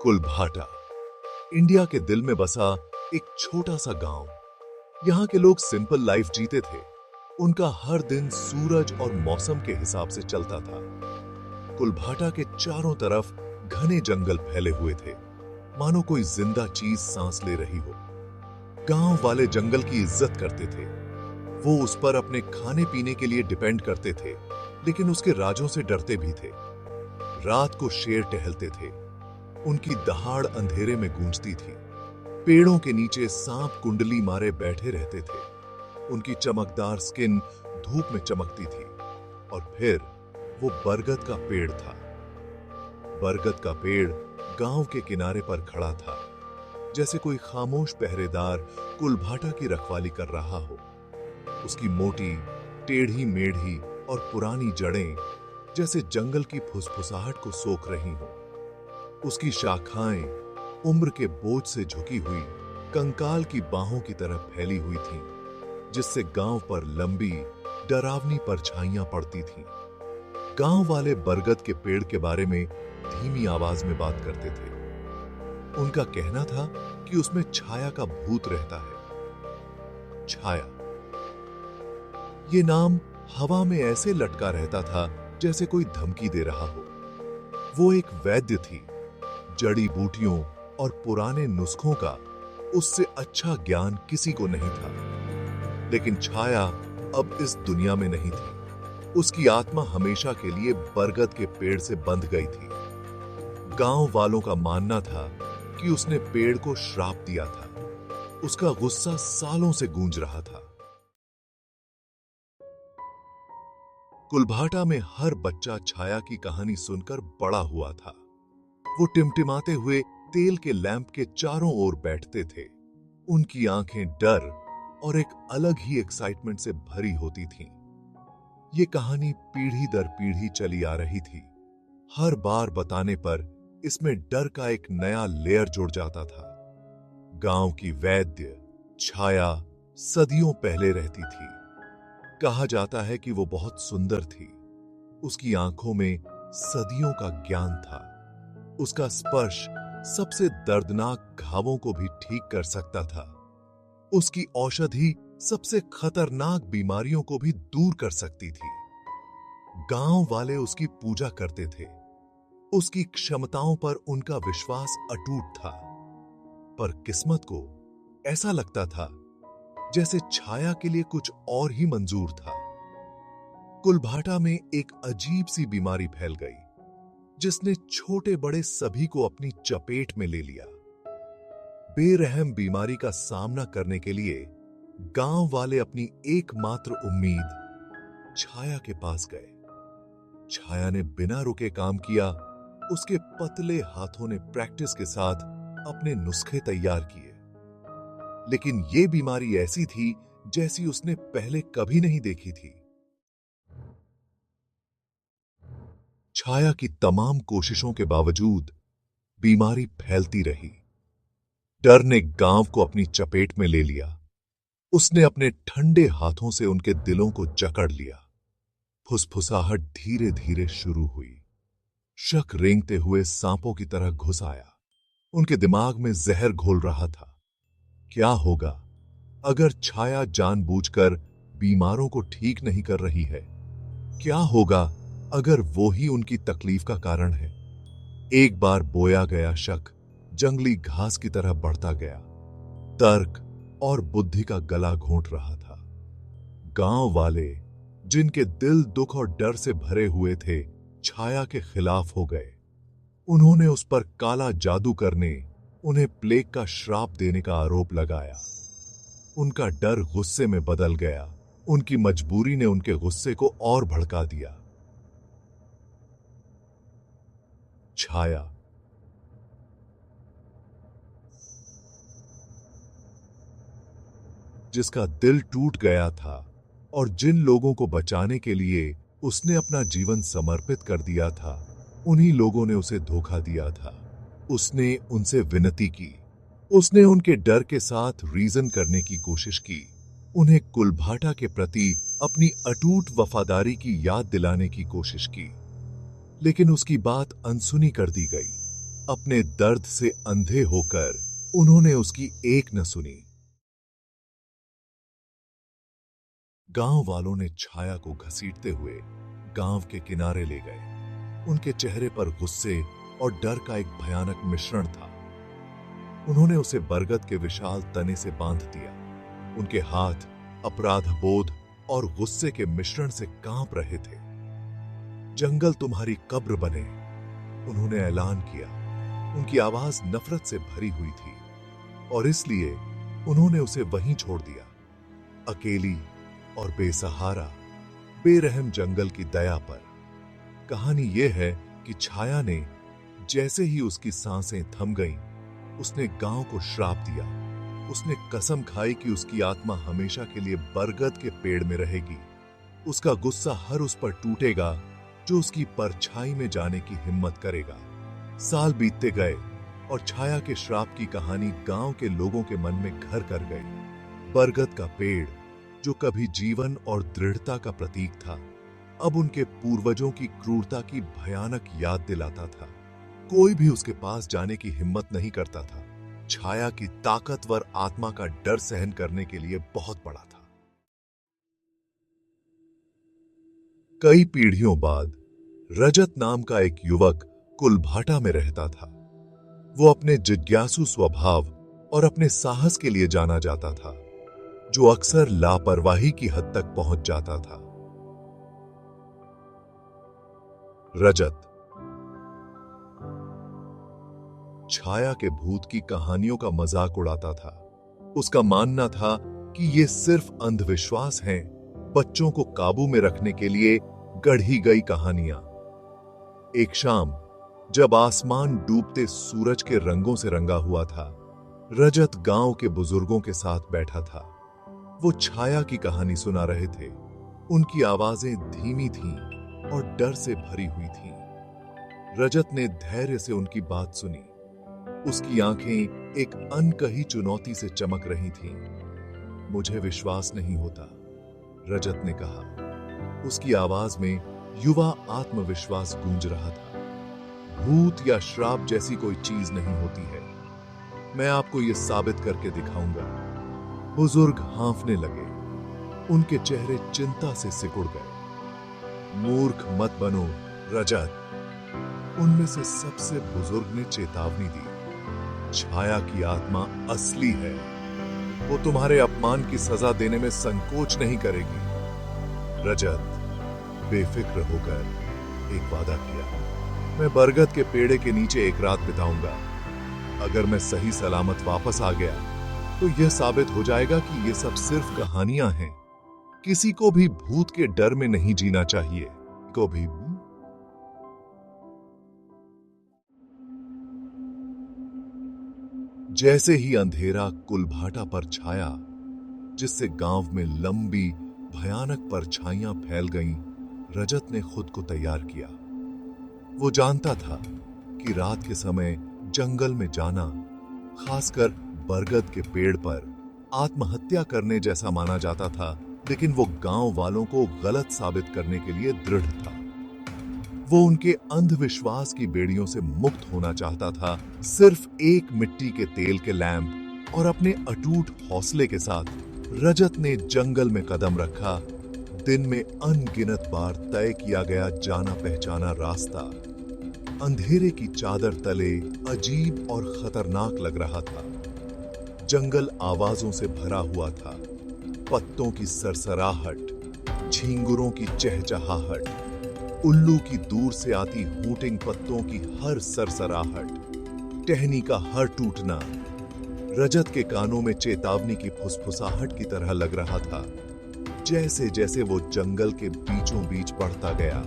कुलभाटा India के दिल में बसा एक छोटा सा गांव। यहाँ के लोग सिंपल लाइफ जीते थे। उनका हर दिन सूरज और मौसम के हिसाब से चलता था। कुलभाटा के चारों तरफ घने जंगल फैले हुए थे, मानो कोई जिंदा चीज सांस ले रही हो। गांव वाले जंगल की इज्जत करते थे। वो उस पर अपने खाने पीने के लिए डिपेंड करते थे, लेकिन उसके राजों से डरते भी थे। रात को शेर टहलते थे। उनकी दहाड़ अंधेरे में गूंजती थी। पेड़ों के नीचे सांप कुंडली मारे बैठे रहते थे। उनकी चमकदार स्किन धूप में चमकती थी। और फिर वो बरगद का पेड़ था। बरगद का पेड़ गांव के किनारे पर खड़ा था, जैसे कोई खामोश पहरेदार कुलभाटा की रखवाली कर रहा हो। उसकी मोटी, टेढ़ी मेढ़ी और पुरानी जड़ें जैसे जंगल की फुसफुसाहट को सोख रही हों। उसकी शाखाएं उम्र के बोझ से झुकी हुई कंकाल की बाहों की तरह फैली हुई थीं, जिससे गांव पर लंबी, डरावनी परछाइयां पड़ती थीं। गांव वाले बरगद के पेड़ के बारे में धीमी आवाज में बात करते थे। उनका कहना था कि उसमें छाया का भूत रहता है। छाया, ये नाम हवा में ऐसे लटका रहता था जैसे कोई धमकी दे रहा हो। वो एक वैद्य थी। जड़ी बूटियों और पुराने नुस्खों का उससे अच्छा ज्ञान किसी को नहीं था। लेकिन छाया अब इस दुनिया में नहीं थी। उसकी आत्मा हमेशा के लिए बरगद के पेड़ से बंध गई थी। गांव वालों का मानना था कि उसने पेड़ को श्राप दिया था। उसका गुस्सा सालों से गूंज रहा था। कुलभाटा में हर बच्चा छाया की कहानी सुनकर बड़ा हुआ था। वो टिमटिमाते हुए तेल के लैंप के चारों ओर बैठते थे। उनकी आंखें डर और एक अलग ही एक्साइटमेंट से भरी होती थीं। ये कहानी पीढ़ी दर पीढ़ी चली आ रही थी। हर बार बताने पर इसमें डर का एक नया लेयर जुड़ जाता था। गांव की वैद्य छाया सदियों पहले रहती थी। कहा जाता है कि वो बहुत सुंदर थी। उसकी आंखों में सदियों का ज्ञान था। उसका स्पर्श सबसे दर्दनाक घावों को भी ठीक कर सकता था। उसकी औषधि सबसे खतरनाक बीमारियों को भी दूर कर सकती थी। गांव वाले उसकी पूजा करते थे। उसकी क्षमताओं पर उनका विश्वास अटूट था। पर किस्मत को ऐसा लगता था जैसे छाया के लिए कुछ और ही मंजूर था। कुलभाटा में एक अजीब सी बीमारी फैल गई, जिसने छोटे बड़े सभी को अपनी चपेट में ले लिया। बेरहम बीमारी का सामना करने के लिए गांव वाले अपनी एकमात्र उम्मीद छाया के पास गए। छाया ने बिना रुके काम किया। उसके पतले हाथों ने प्रैक्टिस के साथ अपने नुस्खे तैयार किए। लेकिन यह बीमारी ऐसी थी जैसी उसने पहले कभी नहीं देखी थी। छाया की तमाम कोशिशों के बावजूद बीमारी फैलती रही। डर ने गांव को अपनी चपेट में ले लिया। उसने अपने ठंडे हाथों से उनके दिलों को जकड़ लिया। फुसफुसाहट धीरे धीरे शुरू हुई। शक रेंगते हुए सांपों की तरह घुस आया। उनके दिमाग में जहर घोल रहा था। क्या होगा अगर छाया जानबूझकर बीमारों को ठीक नहीं कर रही है? क्या होगा अगर वो ही उनकी तकलीफ का कारण है? एक बार बोया गया शक जंगली घास की तरह बढ़ता गया। तर्क और बुद्धि का गला घोंट रहा था। गांव वाले, जिनके दिल दुख और डर से भरे हुए थे, छाया के खिलाफ हो गए। उन्होंने उस पर काला जादू करने, उन्हें प्लेग का श्राप देने का आरोप लगाया। उनका डर गुस्से में बदल गया। उनकी मजबूरी ने उनके गुस्से को और भड़का दिया। छाया, जिसका दिल टूट गया था और जिन लोगों को बचाने के लिए उसने अपना जीवन समर्पित कर दिया था, उन्हीं लोगों ने उसे धोखा दिया था। उसने उनसे विनती की। उसने उनके डर के साथ रीजन करने की कोशिश की। उन्हें कुलभाटा के प्रति अपनी अटूट वफादारी की याद दिलाने की कोशिश की। लेकिन उसकी बात अनसुनी कर दी गई। अपने दर्द से अंधे होकर उन्होंने उसकी एक न सुनी। गांव वालों ने छाया को घसीटते हुए गांव के किनारे ले गए। उनके चेहरे पर गुस्से और डर का एक भयानक मिश्रण था। उन्होंने उसे बरगद के विशाल तने से बांध दिया। उनके हाथ अपराध बोध और गुस्से के मिश्रण से कांप रहे थे। जंगल तुम्हारी कब्र बने, उन्होंने ऐलान किया। उनकी आवाज नफरत से भरी हुई थी और इसलिए उन्होंने उसे वहीं छोड़ दिया, अकेली और बेसहारा, बेरहम जंगल की दया पर। कहानी यह है कि छाया ने जैसे ही उसकी सांसें थम गईं, उसने गांव को श्राप दिया। उसने कसम खाई कि उसकी आत्मा हमेशा के लिए बरगद के पेड़ में रहेगी। उसका गुस्सा हर उस पर टूटेगा जो उसकी परछाई में जाने की हिम्मत करेगा। साल बीतते गए और छाया के श्राप की कहानी गांव के लोगों के मन में घर कर गई। बरगद का पेड़, जो कभी जीवन और दृढ़ता का प्रतीक था, अब उनके पूर्वजों की क्रूरता की भयानक याद दिलाता था। कोई भी उसके पास जाने की हिम्मत नहीं करता था। छाया की ताकतवर आत्मा का डर सहन करने के लिए बहुत बड़ा था। कई पीढ़ियों बाद रजत नाम का एक युवक कुलभाटा में रहता था। वो अपने जिज्ञासु स्वभाव और अपने साहस के लिए जाना जाता था, जो अक्सर लापरवाही की हद तक पहुंच जाता था। रजत छाया के भूत की कहानियों का मजाक उड़ाता था। उसका मानना था कि ये सिर्फ अंधविश्वास हैं, बच्चों को काबू में रखने के लिए गढ़ी गई कहानियां। एक शाम जब आसमान डूबते सूरज के रंगों से रंगा हुआ था, रजत गांव के बुजुर्गों के साथ बैठा था। वो छाया की कहानी सुना रहे थे। उनकी आवाजें धीमी थीं और डर से भरी हुई थीं। रजत ने धैर्य से उनकी बात सुनी। उसकी आंखें एक अनकही चुनौती से चमक रही थीं। मुझे विश्वास नहीं होता, रजत ने कहा। उसकी आवाज में युवा आत्मविश्वास गूंज रहा था। भूत या श्राप जैसी कोई चीज नहीं होती है, मैं आपको यह साबित करके दिखाऊंगा। बुजुर्ग हांफने लगे। उनके चेहरे चिंता से सिकुड़ गए। मूर्ख मत बनो रजत, उनमें से सबसे बुजुर्ग ने चेतावनी दी। छाया की आत्मा असली है, वो तुम्हारे अपमान की सजा देने में संकोच नहीं करेगी। रजत बेफिक्र होकर एक वादा किया, मैं बरगद के पेड़ के नीचे एक रात बिताऊंगा। अगर मैं सही सलामत वापस आ गया तो यह साबित हो जाएगा कि ये सब सिर्फ कहानियां हैं। किसी को भी भूत के डर में नहीं जीना चाहिए। को भी जैसे ही अंधेरा कुलभाटा पर छाया, जिससे गांव में लंबी भयानक परछाइयां फैल गईं, रजत ने खुद को तैयार किया। वो जानता था कि रात के समय जंगल में जाना, खासकर बरगद के पेड़ पर, आत्महत्या करने जैसा माना जाता था, लेकिन वो गांव वालों को गलत साबित करने के लिए दृढ़ था। वो उनके अंधविश्वास की बेड़ियों से मुक्त होना चाहता था। सिर्फ एक मिट्टी के तेल के लैंप और अपने अटूट हौसले के साथ रजत ने जंगल में कदम रखा। दिन में अनगिनत बार तय किया गया जाना पहचाना रास्ता अंधेरे की चादर तले अजीब और खतरनाक लग रहा था। जंगल आवाजों से भरा हुआ था। पत्तों की सरसराहट, झींगुरों की चहचहाहट, उल्लू की दूर से आती हूटिंग पत्तों की हर सरसराहट, टहनी का हर टूटना रजत के कानों में चेतावनी की फुसफुसाहट की तरह लग रहा था। जैसे जैसे वो जंगल के बीचों बीच बढ़ता गया,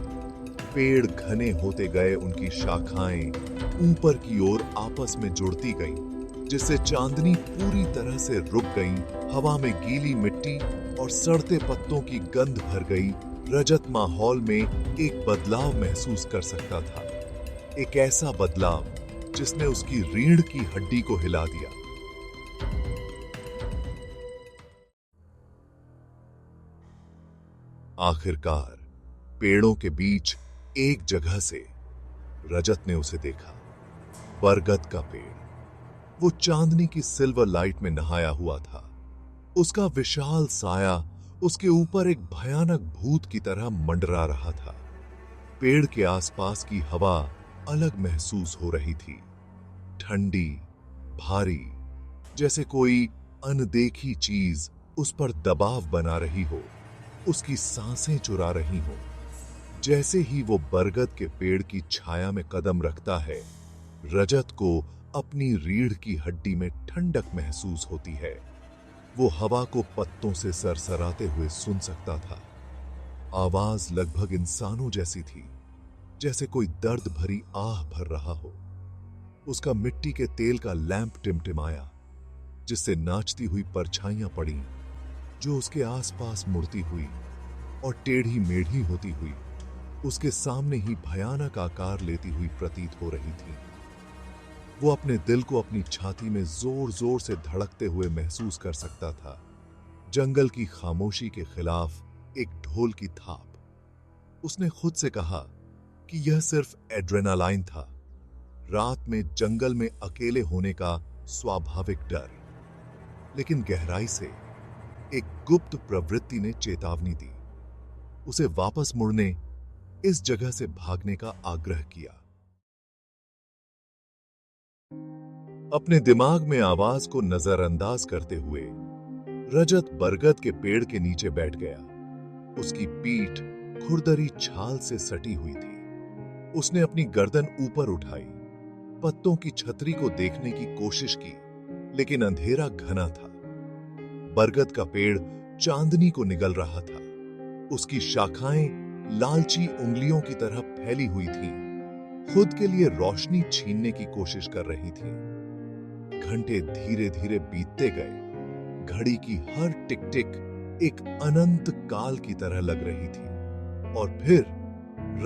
पेड़ घने होते गए। उनकी शाखाएं ऊपर की ओर आपस में जुड़ती गईं, जिससे चांदनी पूरी तरह से रुक गई। हवा में गीली मिट्टी और सड़ते पत्तों की गंध भर गई। रजत माहौल में एक बदलाव महसूस कर सकता था, एक ऐसा बदलाव जिसने उसकी रीढ़ की हड्डी को हिला दिया। आखिरकार पेड़ों के बीच एक जगह से रजत ने उसे देखा। बरगद का पेड़, वो चांदनी की सिल्वर लाइट में नहाया हुआ था। उसका विशाल साया उसके ऊपर एक भयानक भूत की तरह मंडरा रहा था। पेड़ के आसपास की हवा अलग महसूस हो रही थी, ठंडी, भारी, जैसे कोई अनदेखी चीज उस पर दबाव बना रही हो, उसकी सांसें चुरा रही हो। जैसे ही वो बरगद के पेड़ की छाया में कदम रखता है, रजत को अपनी रीढ़ की हड्डी में ठंडक महसूस होती है। वो हवा को पत्तों से सरसराते हुए सुन सकता था। आवाज लगभग इंसानों जैसी थी, जैसे कोई दर्द भरी आह भर रहा हो। उसका मिट्टी के तेल का लैंप टिमटिमाया, जिससे नाचती हुई परछाइयां पड़ी, जो उसके आसपास मुड़ती हुई और टेढ़ी मेढ़ी होती हुई उसके सामने ही भयानक आकार लेती हुई प्रतीत हो रही थी। वो अपने दिल को अपनी छाती में जोर जोर से धड़कते हुए महसूस कर सकता था। जंगल की खामोशी के खिलाफ एक ढोल की थाप। उसने खुद से कहा कि यह सिर्फ एड्रेनालाइन था, रात में जंगल में अकेले होने का स्वाभाविक डर। लेकिन गहराई से एक गुप्त प्रवृत्ति ने चेतावनी दी, उसे वापस मुड़ने, इस जगह से भागने का आग्रह किया। अपने दिमाग में आवाज को नजरअंदाज करते हुए रजत बरगद के पेड़ के नीचे बैठ गया। उसकी पीठ खुरदरी छाल से सटी हुई थी। उसने अपनी गर्दन ऊपर उठाई, पत्तों की छतरी को देखने की कोशिश की, लेकिन अंधेरा घना था। बरगद का पेड़ चांदनी को निगल रहा था। उसकी शाखाएं लालची उंगलियों की तरह फैली हुई थीं, खुद के लिए रोशनी छीनने की कोशिश कर रही थी। घंटे धीरे धीरे बीतते गए। घड़ी की हर टिक टिक एक अनंत काल की तरह लग रही थी। और फिर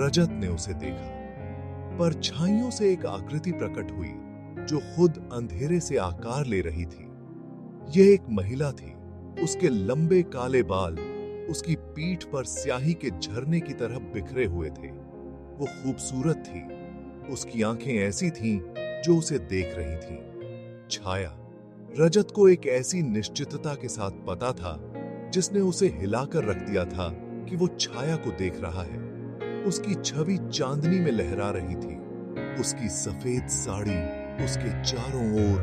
रजत ने उसे देखा। परछाइयों से एक आकृति प्रकट हुई, जो खुद अंधेरे से आकार ले रही थी। यह एक महिला थी। उसके लंबे काले बाल उसकी पीठ पर स्याही के झरने की तरह बिखरे हुए थे। वो खूबसूरत थी। उसकी आंखें ऐसी थीं जो उसे देख रही थीं। छाया, रजत को एक ऐसी निश्चितता के साथ पता था जिसने उसे हिलाकर रख दिया था कि वो छाया को देख रहा है। उसकी छवि चांदनी में लहरा रही थी। उसकी सफेद साड़ी उसके चारों ओर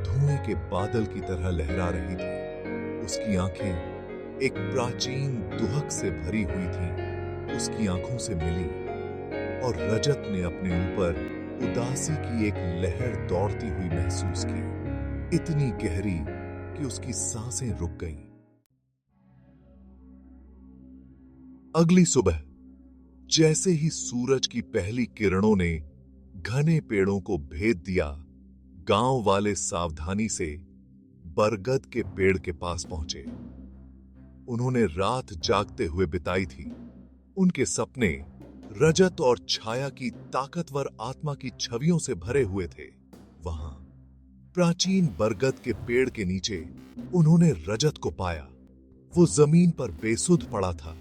धुएं के बादल की तरह लहरा रही थी। उसकी आंखें एक प्राचीन दुहक से भरी हुई थीं। उसकी आंखों से मिली और रजत ने अपने ऊपर उदासी की एक लहर दौड़ती हुई महसूस की, इतनी गहरी कि उसकी सांसें रुक गईं। अगली सुबह जैसे ही सूरज की पहली किरणों ने घने पेड़ों को भेद दिया, गांव वाले सावधानी से बरगद के पेड़ के पास पहुंचे। उन्होंने रात जागते हुए बिताई थी। उनके सपने रजत और छाया की ताकतवर आत्मा की छवियों से भरे हुए थे। वहां प्राचीन बरगद के पेड़ के नीचे उन्होंने रजत को पाया। वो जमीन पर बेसुध पड़ा था।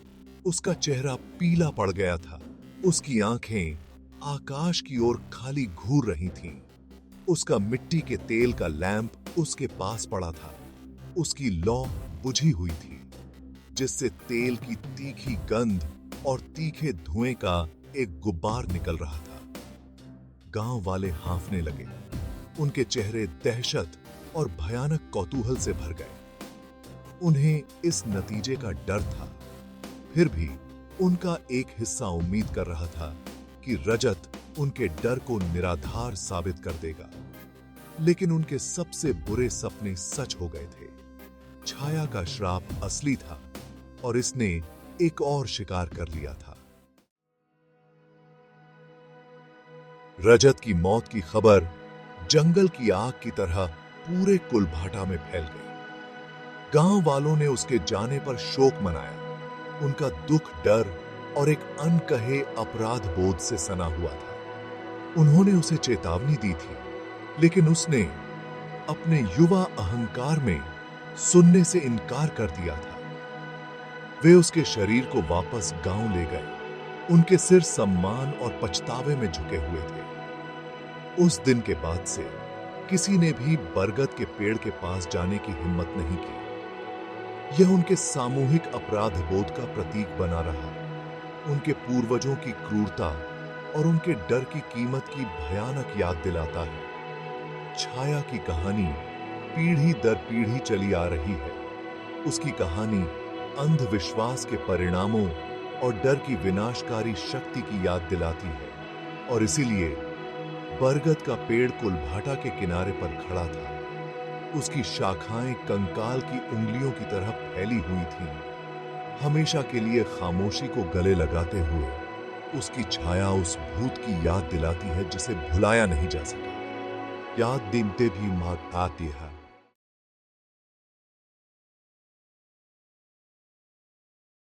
उसका चेहरा पीला पड़ गया था। उसकी आंखें आकाश की ओर खाली घूर रही थीं। उसका मिट्टी के तेल का लैंप उसके पास पड़ा था। उसकी लौ बुझी हुई थी, जिससे तेल की तीखी गंध और तीखे धुएं का एक गुब्बार निकल रहा था। गांव वाले हांफने लगे। उनके चेहरे दहशत और भयानक कौतूहल से भर गए। उन्हें इस नतीजे का डर था, फिर भी उनका एक हिस्सा उम्मीद कर रहा था कि रजत उनके डर को निराधार साबित कर देगा। लेकिन उनके सबसे बुरे सपने सच हो गए थे। छाया का श्राप असली था और इसने एक और शिकार कर लिया था। रजत की मौत की खबर जंगल की आग की तरह पूरे कुलभाटा में फैल गई। गांव वालों ने उसके जाने पर शोक मनाया। उनका दुख, डर और एक अनकहे अपराध बोध से सना हुआ था। उन्होंने उसे चेतावनी दी थी, लेकिन उसने अपने युवा अहंकार में सुनने से इनकार कर दिया था। वे उसके शरीर को वापस गांव ले गए। उनके सिर सम्मान और पछतावे में झुके हुए थे। उस दिन के बाद से किसी ने भी बरगद के पेड़ के पास जाने की हिम्मत नहीं की। यह उनके सामूहिक अपराध बोध का प्रतीक बना रहा, उनके पूर्वजों की क्रूरता और उनके डर की कीमत की भयानक याद दिलाता है। छाया की कहानी पीढ़ी दर पीढ़ी चली आ रही है। उसकी कहानी अंधविश्वास के परिणामों और डर की विनाशकारी शक्ति की याद दिलाती है, और इसीलिए बरगद का पेड़ कुलभाटा के किनारे पर खड़ा था। उसकी शाखाएं कंकाल की उंगलियों की तरह फैली हुई थीं, हमेशा के लिए खामोशी को गले लगाते हुए। उसकी छाया उस भूत की याद दिलाती है जिसे भुलाया नहीं जा सका। याद दिनते भी माघ आती है।